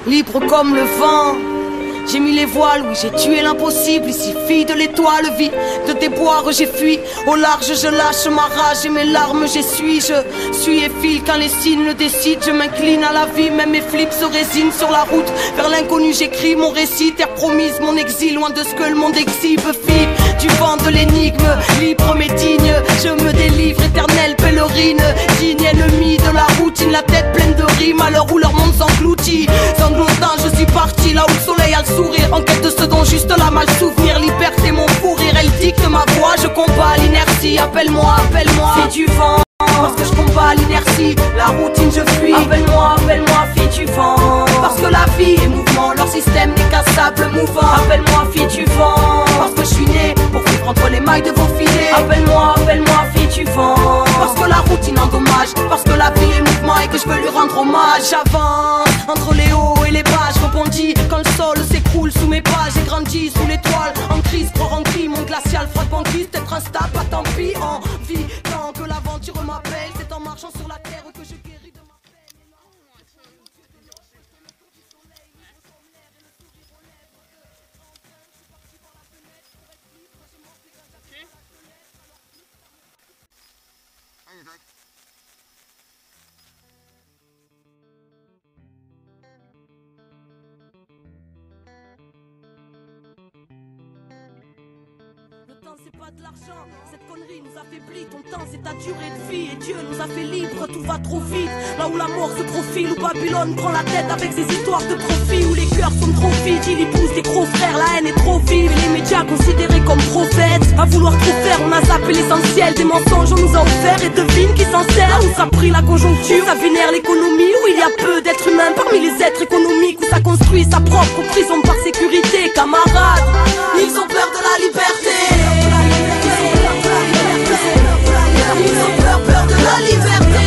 libre comme le vent. J'ai mis les voiles, oui j'ai tué l'impossible. Ici fille de l'étoile, vie de déboire j'ai fui. Au large je lâche ma rage et mes larmes j'essuie. Je suis et file quand les signes le décident. Je m'incline à la vie, même mes flips se résignent. Sur la route vers l'inconnu j'écris mon récit. Terre promise, mon exil, loin de ce que le monde exhibe. Fille du vent de l'énigme, libre mais digne. Je me délivre, éternelle pèlerine. Digne ennemie de la routine, la tête pleine de rimes. À l'heure où leur monde s'engloutit, sanglotant je suis parti là où le soleil a le sourire, en quête de ce dont juste la mal souvenir. Liberté mon fou rire, elle dicte ma voix. Je combats l'inertie, appelle-moi, appelle-moi fille du vent, parce que je combats l'inertie. La routine je fuis, appelle-moi, appelle-moi fille du vent, parce que la vie est mouvement, leur système n'est qu'un sable mouvant. Appelle-moi fille du vent, parce que je suis né pour vivre entre les mailles de vos filets. Appelle-moi, appelle-moi fille du vent, parce que la routine endommage, parce que la vie est mouvement et que je veux lui rendre hommage. J'avance entre les hauts et les bas, je rebondis quand le sol s'écroule sous mes pas. J'ai grandi sous l'étoile, en crise, croire en cri, mon glacial froid de banquise, peut-être instable, pas tant pis. En vie, tant que l'aventure m'appelle, c'est en marchant sur la terre que je guéris de ma c'est pas de l'argent, cette connerie nous affaiblit. Ton temps c'est ta durée de vie et Dieu nous a fait libres. Tout va trop vite, là où la mort se profile, où Babylone prend la tête avec ses histoires de profit, où les cœurs sont trop vides, il y pousse des gros frères, la haine est trop vive et les médias considérés comme prophètes. À vouloir trop faire, on a zappé l'essentiel des mensonges, on nous a offert et devine qui s'en sert. Là où ça pris la conjoncture, ça vénère l'économie, où il y a peu d'êtres humains parmi les êtres économiques, où ça construit sa propre prison par sécurité. Camarades, ils ont peur de la liberté. Ils ont peur de la liberté.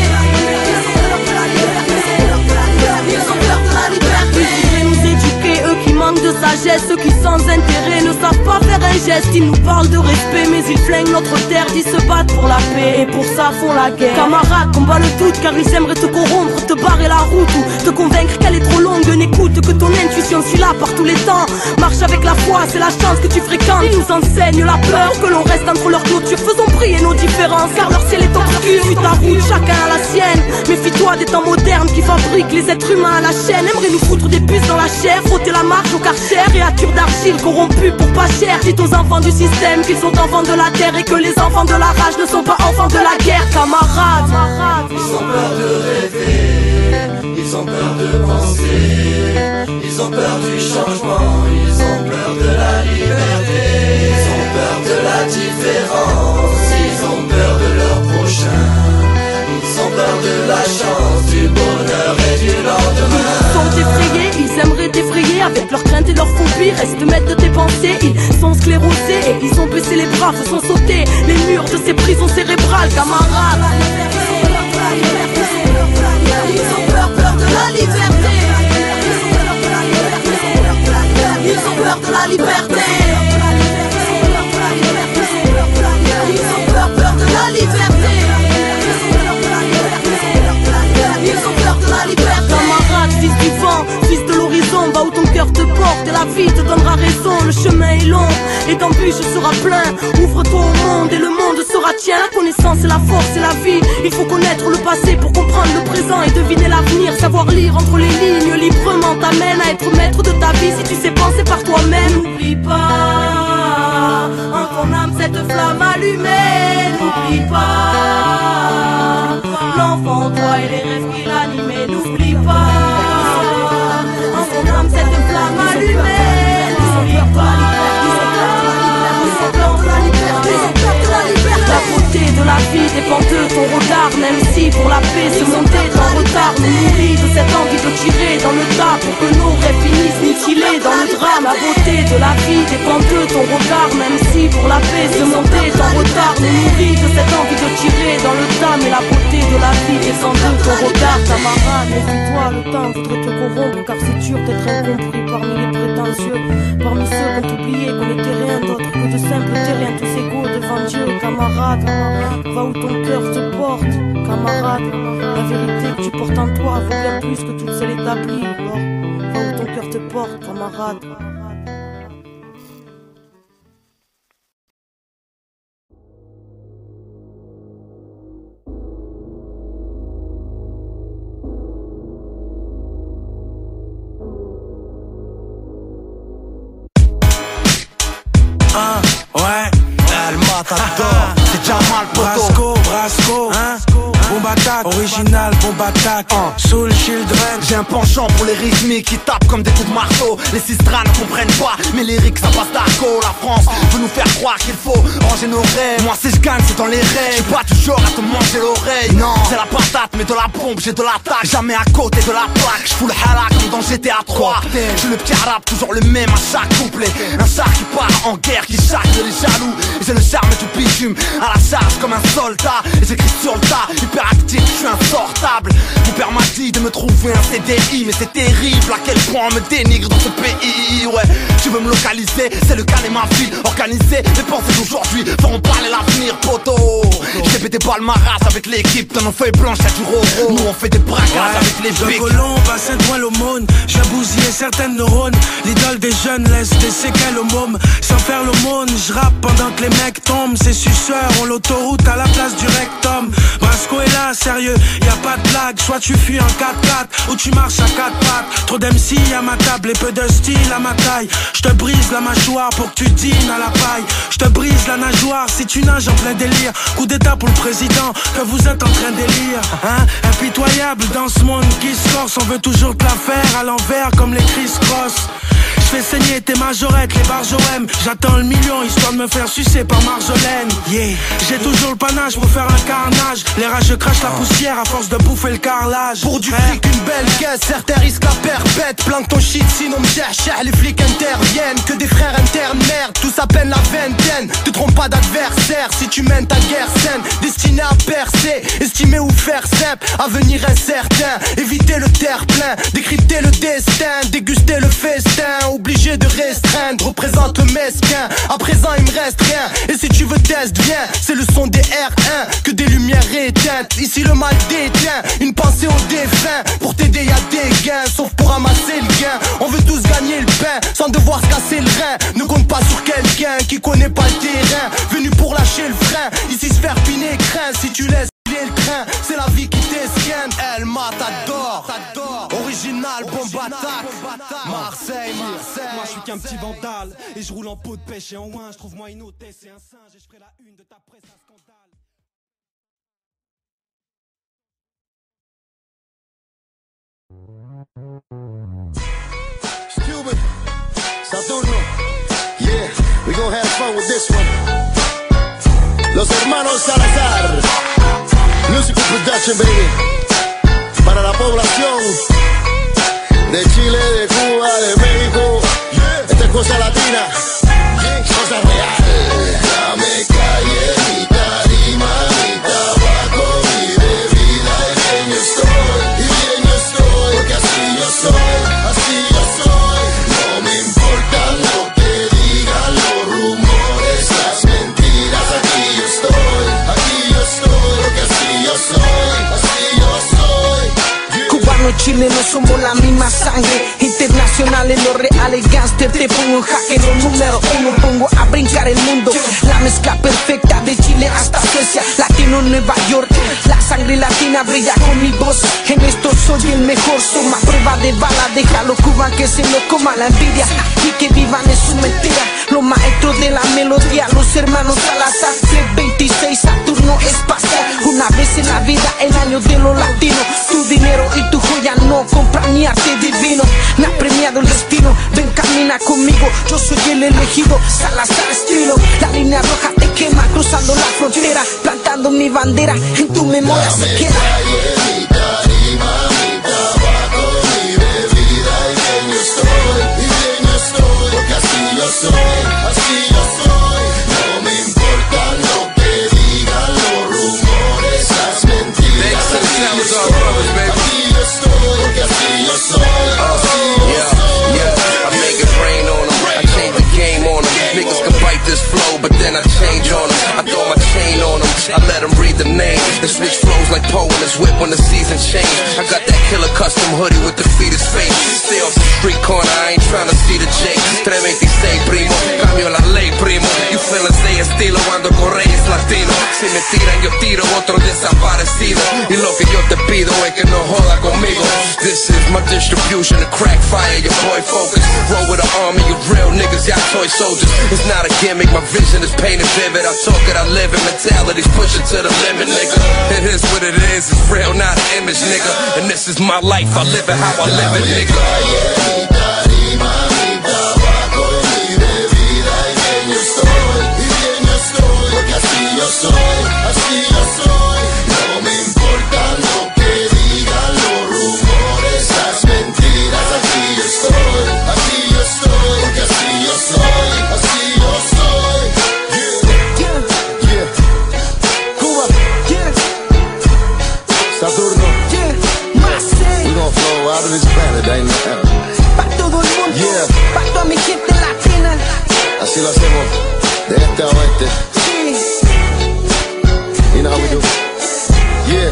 Ils ont peur de la liberté. Ils voudraient nous éduquer, eux qui manquent de sagesse, ceux qui sans intérêt ne savent pas faire un geste. Ils nous parlent de respect mais ils flinguent notre terre, ils se battent pour la paix et pour ça font la guerre. Camarades, combat le doute car ils aimeraient te corrompre, te barrer la route ou te convaincre qu'elle est trop longue. N'écoute que ton intuition, suis là par tous les temps. Marche avec la foi, c'est la chance que tu fréquentes. Ils nous enseignent la peur, que l'on reste entre leurs clôtures. Faisons briller nos différences car leur ciel est obscur. Suis ta route, chacun a la sienne. Méfie-toi des temps modernes qui fabriquent les êtres humains à la chaîne. Aimeraient nous foutre des puces dans la chair, frotter la marche au karcher, créatures d'argile corrompues pour pas cher. Dites aux enfants du système qu'ils sont enfants de la terre et que les enfants de la rage ne sont pas enfants de la guerre. Camarades, ils ont peur de rêver, ils ont peur de penser, ils ont peur du changement, ils ont peur de la liberté, ils ont peur de la différence, ils ont peur de leur prochain, ils ont peur de la chance, du bonheur et du lendemain. Ils sont effrayés, ils aimeraient t'effrayer avec leurs craintes et leurs phobies. Reste maître de tes pensées, ils sont sclérosés et ils ont baissé les bras, faisant sauter les murs de ces prisons cérébrales. Camarades, ils ont peur de la liberté. Ils ont peur de la liberté. Ils ont peur de la liberté. Ils ont peur de la liberté. camarade, fils du vent, fils de l'horizon, va où ton cœur te porte et la vie te donnera raison. Le chemin est long et d'embûches sera plein. Ouvre-toi au monde et le monde sera tien. La connaissance et la force et la vie. Il faut connaître le passé pour comprendre le présent et deviner l'avenir. Savoir lire entre les lignes librement t'amène à être maître de ta vie si tu sais penser par toi-même. N'oublie pas en ton âme cette flamme allumée. N'oublie pas l'enfant en toi et les rêves qui l'animaient. N'oublie pas en ton âme cette flamme allumée. N'oublie pas la beauté de la vie dépend de ton regard. Même si pour la paix se monter dans le retard nous nourrit de cette envie de tirer dans le tas pour que nos rêves finissent mutilés dans le drame. La beauté de la vie dépend de ton regard. Même si pour la paix se monter dans le retard nous nourrit de cette envie de tirer dans le tas. Mais la beauté de la vie dépend de ton regard. Camarade, méfie-toi, le temps voudrait te corrompre car c'est dur d'être incompris parmi les prétentieux, parmi ceux qui ont oublié qu'on n'était rien d'autre que de simples terriens tous égaux devant Dieu. Camarade, va où ton cœur te porte. Camarade, la vérité que tu portes en toi vaut bien plus que toutes celles établies. Alors, va où cœur te porte, camarade. Ouais, El Matador, c'est Jamal Poto. Brasco, hein? Bombe attaque, original, bombe attaque, Soul Children. J'ai un penchant pour les rythmiques qui tapent comme des coups de marteau. Les sistras ne comprennent pas, mes lyriques ça passe d'argot. La France veut nous faire croire qu'il faut ranger nos rêves. Moi si je gagne c'est dans les règles. J'suis pas toujours à te manger l'oreille. Non, c'est la patate mais de la pompe, j'ai de l'attaque. Jamais à côté de la plaque, j'fous le halak comme dans GTA 3. J'ai le petit arabe toujours le même à chaque couplet. Un char qui part en guerre, qui chaque les jaloux. J'ai le charme du bitume à la charge comme un soldat. Et j'écris sur le tas, hyperactif, je suis insortable. Mon père m'a dit de me trouver un CDI, mais c'est terrible à quel point on me dénigre dans ce pays. Ouais, tu veux me localiser, c'est le cas de ma ville. Organiser les pensées d'aujourd'hui, feront parler l'avenir, poteau. J'ai pété pas le maras avec l'équipe, dans nos feuilles blanches y'a du roro. Nous on fait des braquages avec les bics. De Colombe à Saint-Ouen-l'Aumône, j'ai bousillé certaines neurones. L'idole des jeunes laisse des séquelles au môme. Sans faire l'aumône, je rappe pendant que les mecs tombent. Ces suceurs ont l'autoroute à la place du rectum. Brasco est là, sérieux, y a pas de blague. Soit tu fuis en 4x4 ou tu marches à 4 pattes. Trop d'MC à ma table et peu de style à ma taille. Je te brise la mâchoire pour que tu dînes à la paille. Je te brise la nageoire si tu nages en plein délire. Coup d'état pour le président que vous êtes en train d'élire, hein? Impitoyable dans ce monde qui se corse. On veut toujours te la faire à l'envers comme les Chris Cross. J'fais saigner tes majorettes, les barges OM. J'attends le million histoire de me faire sucer par Marjolaine. Yeah, j'ai toujours le panache pour faire un carnage. Les rages crachent la poussière à force de bouffer le carrelage. Pour du fric, une belle caisse, certains risquent la perpète. Planque ton shit, sinon me cherche, les flics interviennent. Que des frères internes, merde, tous à peine la vingtaine. Te trompe pas d'adversaire si tu mènes ta guerre saine. Destinée à percer, estimer ou faire simple. Avenir incertain, éviter le terre-plein. Décrypter le destin, déguster le festin. Obligé de restreindre, représente le mesquin. À présent il me reste rien. Et si tu veux test, viens. C'est le son des R1, que des lumières éteintes. Ici le mal déteint, une pensée au défunt. Pour t'aider y'a des gains, sauf pour ramasser le gain. On veut tous gagner le pain, sans devoir se casser le rein. Ne compte pas sur quelqu'un qui connaît pas le terrain. Venu pour lâcher le frein, ici se faire piner craint. Si tu laisses le train, c'est la vie qui t'esquine. El Matador, original, bombe attaque. Marseille. Moi je suis qu'un petit vandale et je roule en peau de pêche et en ouin. Je trouve moi une hôtesse et un singe et je ferai la une de ta presse à scandale. Cuban, Saturno, yeah, we gonna have fun with this one. Los hermanos Salazar, Musical Production, baby. Para la población de Chile, de Cuba, de México, esta es cosa latina, cosa real. Ya me callé mi tarima, mi tabaco, mi bebida, y bien yo estoy, porque así yo soy, no me importa lo que digan los rumores, las mentiras, aquí yo estoy, porque así yo soy. Cubanos y chilenos somos la misma sangre. Internacionales, los reales gangsters. Te pongo en jaque, los número uno. Pongo a brincar el mundo. La mezcla perfecta de Chile hasta Suecia. Latino en Nueva York. La sangre latina brilla con mi voz. En esto soy el mejor. Suma prueba de bala. Déjalo Cuban que se lo coma la envidia. Y que vivan en su mentira. Los maestros de la melodía. Los hermanos Salazar. 326 Saturno espacial. Una vez en la vida, el año de los latinos. Tu dinero y tu joya no compran ni arte divino. Me ha premiado el destino, ven camina conmigo. Yo soy el elegido, Salazar estilo. La línea roja te quema cruzando la frontera. Plantando mi bandera, en tu memoria se queda. Mi tarima, mi tabaco, mi bebida, y bien yo estoy, porque así yo soy, no me importa lo que digan los rumores, las mentiras, aquí yo estoy, porque así yo soy, I make it rain on them, I change the game on them. Niggas can bite this flow, but then I change on them. I throw my chain on them, I let them read the name. And switch flows like Poe in his whip when the season change. I got that killer custom hoodie with the fetus face. Stay off the street corner, I ain't tryna see the J. 326 primo, cambio la ley primo. You feelings de estilo cuando correes latino. Si me tiran yo tiro, otro desaparecido. Y lo que yo te pido es que no joda conmigo. This is my distribution of crack fire, your boy focus. Roll with an army of real niggas, y'all toy soldiers. It's not a gimmick, my vision is painted vivid. I talk it, I live it, mentality's pushing to the limit, nigga. It is what it is, it's real, not an image, nigga. And this is my life, I live it how I live it, nigga. Así yo soy, no me importa lo que digan los rumores, las mentiras, aquí yo estoy, porque así yo soy, yeah, Cuba, Saturno, we gon' flow out of this planet, ain't no Pa' todo el mundo, pa' toda mi gente latina. Así lo hacemos, de este a oeste. You know how we do. Yeah.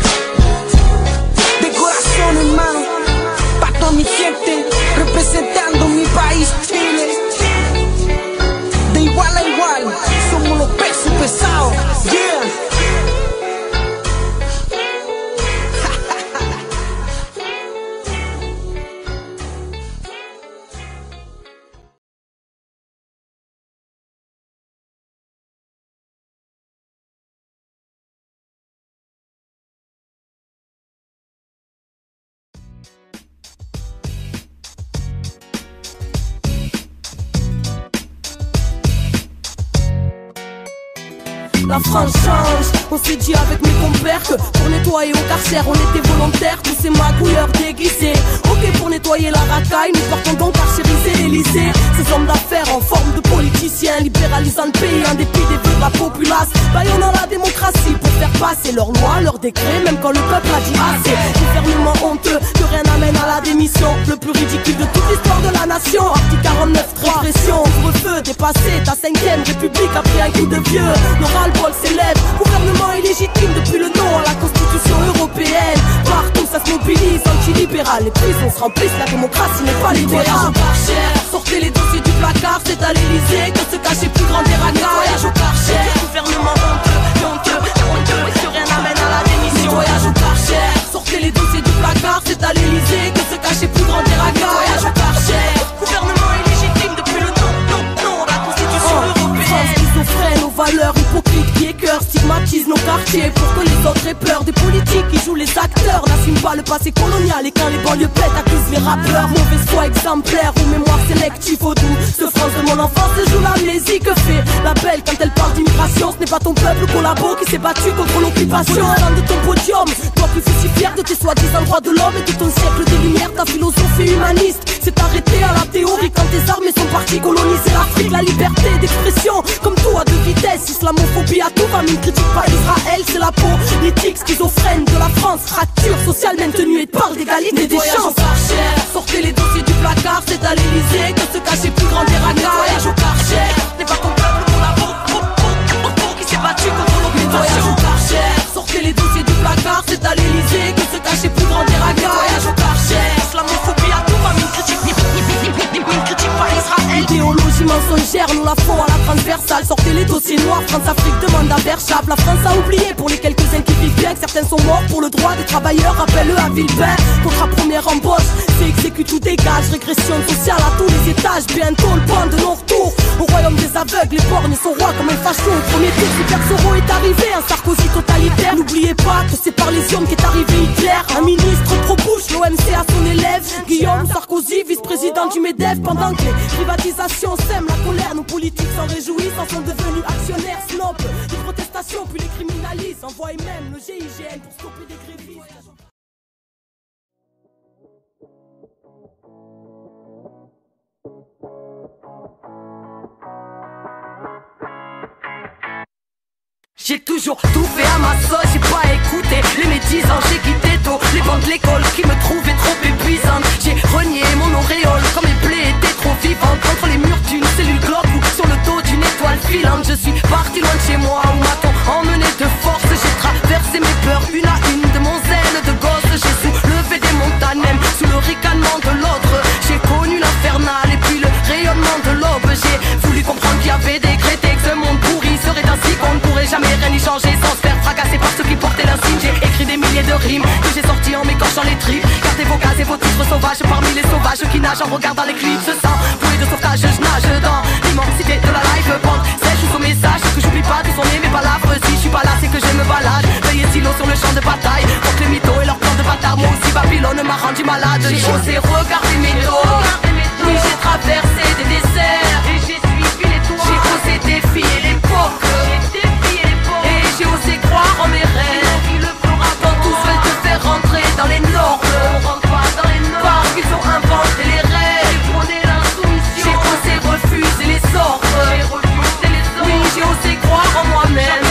De corazón, hermano, pa' toda mi gente, representando mi país, Chile. De igual a igual, somos los pesos pesados. Yeah. La France change, on s'est dit avec mes compères que pour nettoyer au carcère on était volontaires. Tous ces magouilleurs déguisés, ok pour nettoyer la racaille, nous partons donc carcériser l'Elysée. Ces hommes d'affaires en forme de politiciens, libéralisant le pays en dépit des vœux de la populace. Baillonnant la démocratie pour faire passer leurs lois, leurs décrets, même quand le peuple a dit assez. Gouvernement honteux, que rien n'amène à la démission. Le plus ridicule de toute l'histoire de la nation. Article 49, répression, couvre-feu, dépassé, ta 5ème république a pris un coup de vieux. Le ras-le-bol s'élève, gouvernement illégitime depuis le nom à la constitution européenne. Partout ça se mobilise, anti-libéral, les prisons se remplissent, la démocratie n'est pas libérale. Sortez les dossiers du placard, c'est à l'Elysée que se cachait plus grand des ragas. Voyage au Karcher, gouvernement honteux, que rien n'amène à la démission. Voyage au Karcher, sortez les dossiers du placard, c'est à l'Elysée que se cachait plus grand des ragas. Voyage au Karcher, gouvernement illégitime depuis le nom à la constitution européenne. Schizophrène aux valeurs hypocrites qui écœurent, stigmatisent nos quartiers pour que les autres aient peur. Des politiques qui jouent les acteurs, n'assument pas le passé colonial et quand les banlieues pètent accusent les rappeurs. Mauvaise foi exemplaire ou mémoire sélective au doux. Ce France de mon enfance se joue l'amnésie. Que fait la belle quand elle parle d'immigration? Ce n'est pas ton peuple collabo qui s'est battu contre l'occupation. Au de ton podium, toi qui fus si fier de tes soi-disant droits de l'homme et de ton siècle des lumières, ta philosophie humaniste s'est arrêtée à la théorie quand tes armées sont parties coloniser l'Afrique. La liberté d'expression, comme tout à deux vitesses, islamophobie à tout va, mais ne critique pas Israël, c'est la politique schizophrène de la France, fracture sociale maintenue et parle d'égalité des chances. Sortez les dossiers du placard, c'est à l'Elysée que se cachait plus grand des ragas. Voyage au Karcher, n'est pas ton peuple pour la qui s'est battu contre l'occupation. Voyage au Karcher, sortez les dossiers du placard, c'est à l'Elysée que se cachait plus grand des ragas. Voyage au Karcher, islamophobie à tout va, mais ne critique pas Israël. Idéologie mensongère, nous la font à la transversale. Sortez les dossiers noirs, France-Afrique demande à Berchap. La France a oublié pour les quelques-uns qui vivent bien que certains sont morts pour le droit des travailleurs. Rappelle-le à Villepin, contrat première embauche, c'est exécute ou dégage. Régression sociale à tous les étages, bientôt le point de non-retour. Au royaume des aveugles, les borgnes sont rois comme un facho. Au premier tour, Super Soro est arrivé, un Sarkozy totalitaire. N'oubliez pas que c'est par les hommes qu'est arrivé Hitler. Un ministre pro-Bush, l'OMC à son élève Guillaume Sarkozy, vice-président du MEDEF. Pendant que les privatisations sèment la colère, nos politiques s'en réjouissent, en sont devenus actionnaires snobs. Les protestations puis les criminalisent, envoient même le GIGN pour stopper des grévistes. J'ai toujours tout fait à ma sauce, j'ai pas écouté les médisants, j'ai quitté tôt les bancs de l'école qui me trouvaient trop épuisantes. J'ai renié mon auréole quand mes plaies étaient trop vivantes, contre les murs d'une cellule globe ou sur le dos d'une étoile filante. Je suis parti loin de chez moi où m'a-t-on emmené de force. J'ai traversé mes peurs une à une de mon zèle de gosse. J'ai soulevé des montagnes même sous le ricanement de l'autre. J'ai connu l'infernal et vos titres sauvages parmi les sauvages qui nagent en regardant l'éclipse sans bouée de sauvetage. Je nage dans l'immensité de la live band. Sèche sous message que j'oublie pas d'où sont nées mes palabres. Si je suis pas là c'est que je me balade. Veillez silo sur le champ de bataille contre les mythos et leurs plans de bâtard. Moi aussi Babylone m'a rendu malade. J'ai osé regarder mes dos. Oui j'ai traversé des déserts et j'ai suivi les toits. J'ai osé défier l'époque et j'ai osé croire en mes rêves. Quand tous veulent te faire rentrer dans les normes, parce qu'ils ont inventé les règles. J'ai osé refuser les ordres. Oui j'ai osé croire en moi-même.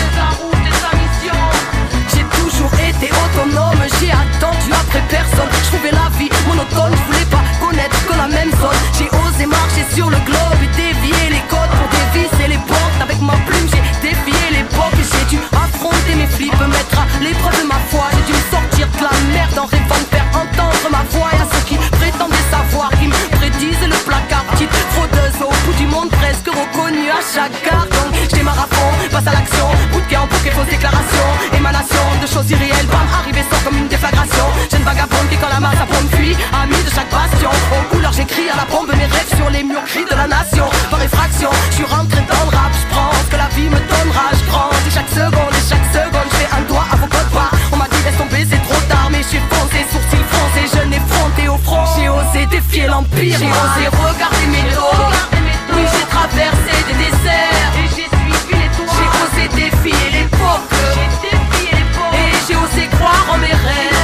J'ai toujours été autonome, j'ai attendu après personne. Je trouvais la vie monotone, je voulais pas connaître que la même zone. J'ai osé marcher sur le globe et dévier les codes pour dévisser les portes. Avec ma plume j'ai défié l'époque et j'ai dû affronter mes flips, mettre à l'épreuve de ma foi. J'ai dû me sortir de la merde en rêvant de faire entendre ma voix. Et à ceux qui prétendaient savoir, qui me prédisent le placard. Petite fraudeuse au bout du monde, presque reconnue à chaque gare. Donc je démarre à fond, passe à l'action, bout de camp pour qu'il fausses déclarations. Émanation de choses irréelles, bam, arrivé sort comme une déflagration. Jeune vagabonde qui quand la masse à pompe fuit, ami de chaque bastion. Aux couleurs j'écris à la bombe mes rêves sur les murs cris de la nation. Par effraction, je suis rentré dans le rap, je prends ce que la vie me donnera. Je grandis chaque seconde, je fais un doigt à vos codes pas. On m'a dit laisse tomber c'est trop tard, mais je suis foncé, sourcils froncés, jeune effronté au front. J'ai osé défier l'empire, j'ai osé regarder mes dos. Oui j'ai traversé des déserts et j'ai suivi les toits. J'ai osé défier l'époque et j'ai osé croire en mes rêves.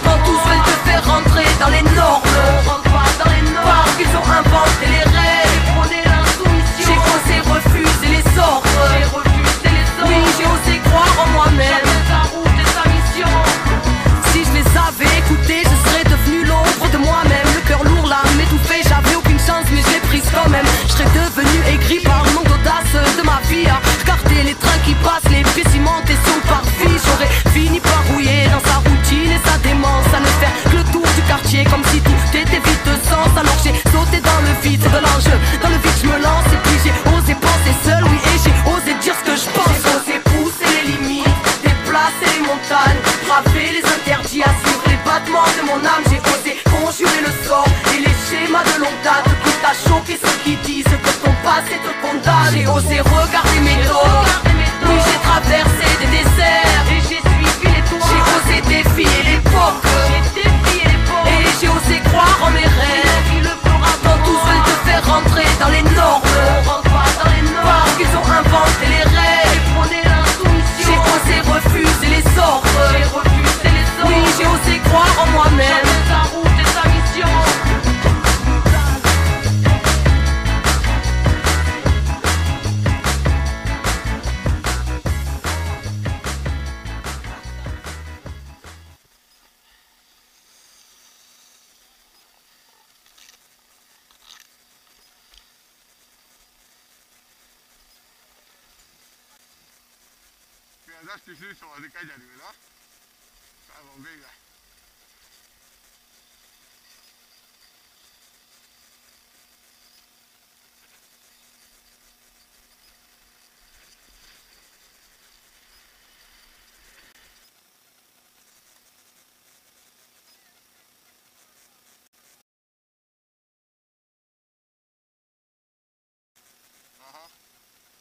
Quand tous veulent te faire rentrer dans les normes, parce qu'ils ont inventé les règles. J'ai osé refuser les ordres. Oui j'ai osé croire en moi-même. Si je les avais écoutés je serais devenu l'ombre de moi-même. Le cœur lourd l'âme étouffée, j'avais aucune chance mais je l'ai prise quand même. Je serais devenu aigri par le manque d'audace de ma vie à regarder les trains qui passent, les pieds cimentés sous le parvis. J'aurais fini par rouiller dans sa routine et sa démence, à ne faire que le tour du quartier comme si tout était vide de sens. Alors j'ai sauté dans le vide, c'est de l'enjeu. Dans le vide je me lance et puis j'ai osé penser seul, oui, et j'ai osé dire ce que je pense. J'ai osé pousser les limites, déplacer les montagnes, braver les interdits, assurer les battements de mon âme. J'ai osé conjurer le sort et les schémas de longue date, quitte à choquer ceux qui disent que ton passé te condamne. J'ai osé regarder mes dos. Oui j'ai traversé des déserts et j'ai suivi les toits. J'ai osé défier l'époque et j'ai osé croire en mes rêves. Quand tous veulent te faire rentrer dans les normes, parce qu'ils ont inventé les règles. J'ai osé refuser les ordres. Oui j'ai osé croire en moi-même. Adesso si sono di cagliari, no? Stavo bene.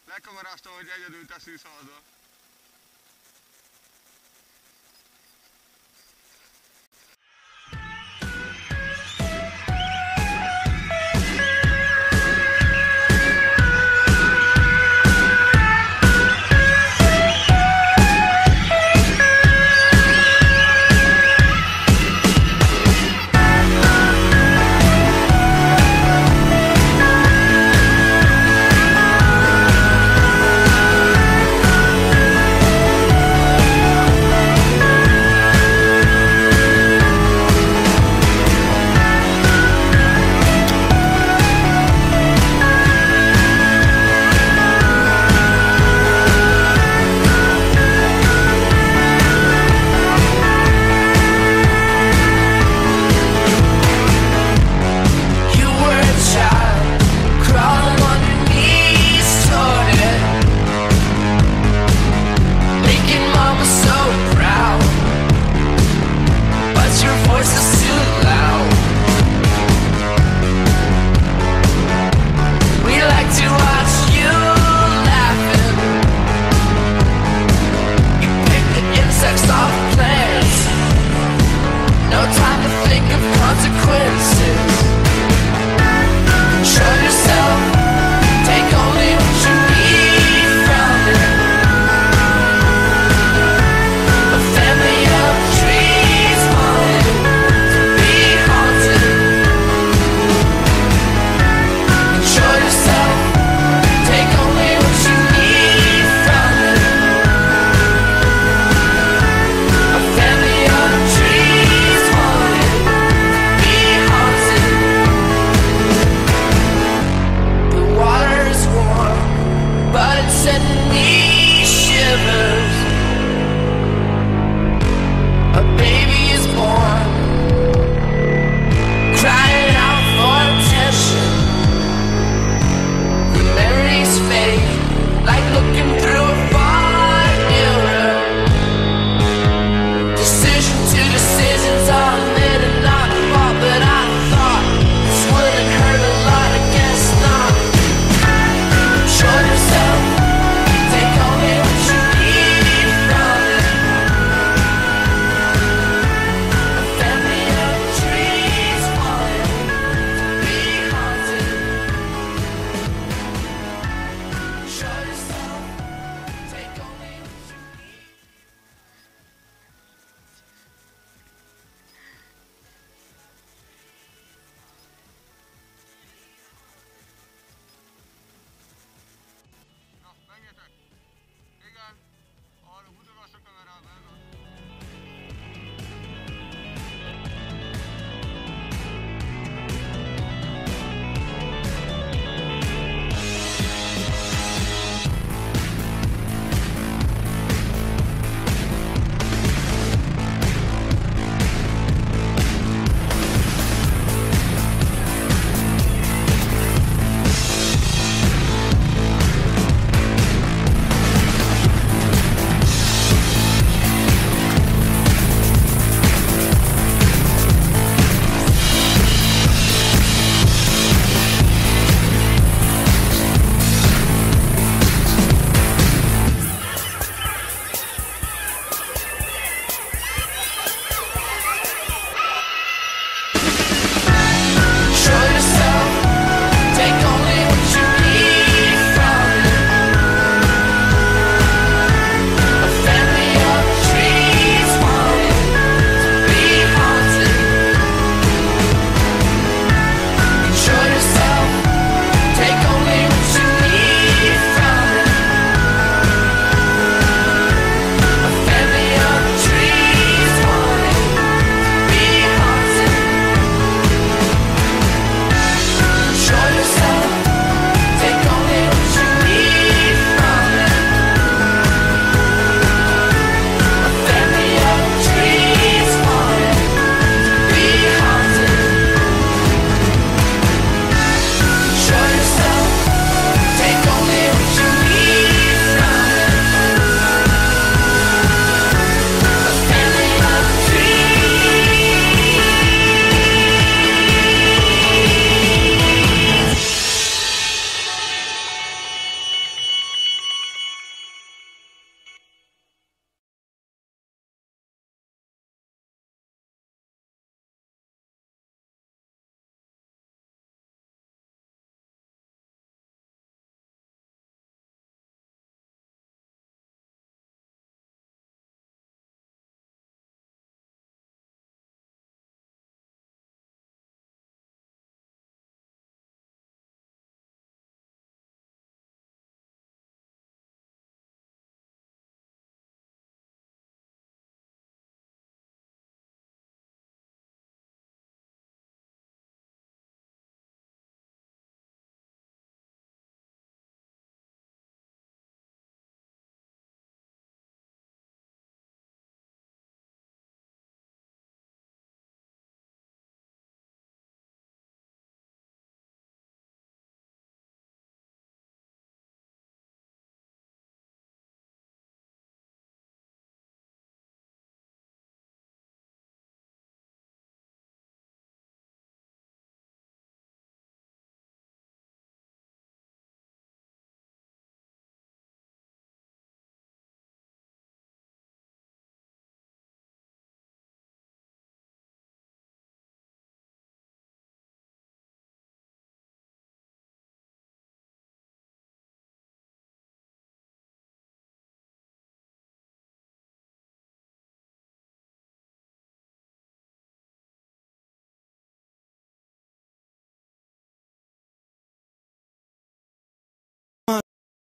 Lekker maar afstand wat jij doet als je zo doet. consequence.